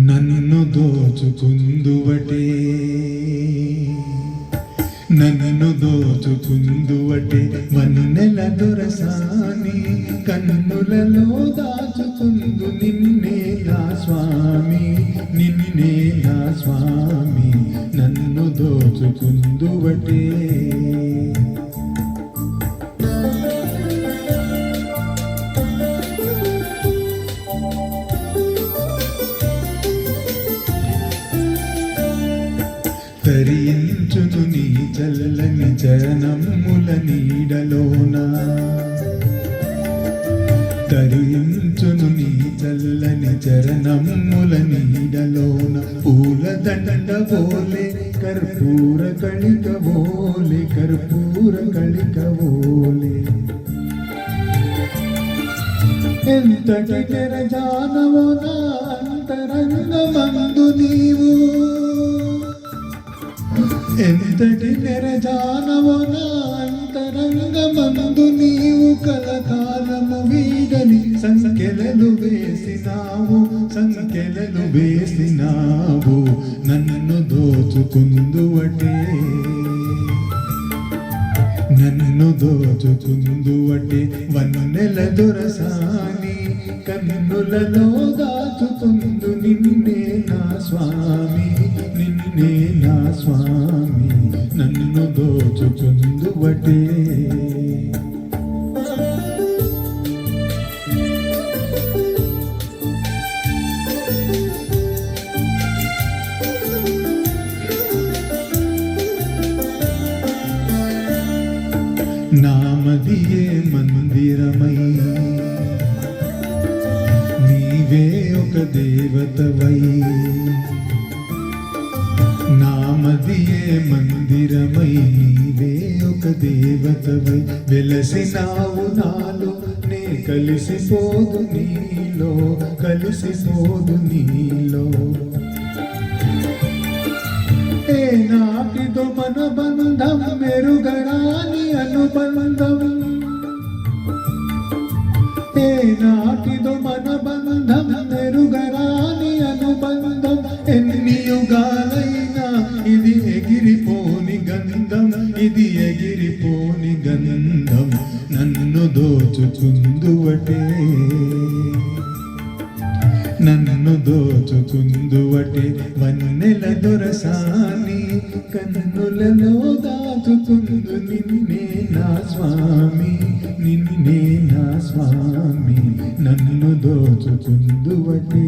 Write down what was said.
నన్ను దోచుకుందువటే, నన్ను దోచుకుందువటే వన్నెల దొరసాని, కన్నులలో దాచుకుందు నిన్నే నా స్వామి, నిన్నే నా స్వామి. నన్ను దోచుకుందువటే. తరించును నీ చల్లని చరణముల నీడలోన, తరించును నీ చల్లని చరణముల నీడలోన. పూలదండ బోలే కర్పూర కళిక బోలే, కర్పూర కళిక బోలే. ఎంతటి తెరజానవో నా అంతరంగమందు నీవు, ఎంతటి నెరజానవో నా అంతరంగమందు నీవు. కలకాలము వీడని సంఖ్యలను వేసినావు, సంఖ్యలను వేసినావు. నన్ను దోచుకుందువటే, నన్ను దోచుకుందువటే వన్నెల దొరసాని, కన్నులలో దాచుకుందు నిన్నే నా స్వామి, నిన్నే నా స్వామి. నన్ను దోచుకుందువటే. నామదియే మందిరమై, నీవే ఒక దేవతవై. నామదియే మందిరమై, నీవే ఒక దేవతవై. వెలసినావు నాలో నే కలిసిపోదు నీలో, కలిసిపోదు నీలో. ఏ నాటిదో మన బంధం మెరుగరాని అనుబంధం, ఏ నాటిదో మన బంధం మెరుగరాని అనుబంధం. ఎన్ని యుగాలైనా ఇది ఎగిరిపోని గంధం, ఇది ఎగిరిపోని గంధం. నన్ను దోచుకుందువటే, నన్ను దోచుకుందువటే వన్నెల దొరసాని, కన్నులలో దాచుకుందు నిన్నే నా స్వామి, నిన్నే నా స్వామి. నన్ను దోచుకుందువటే.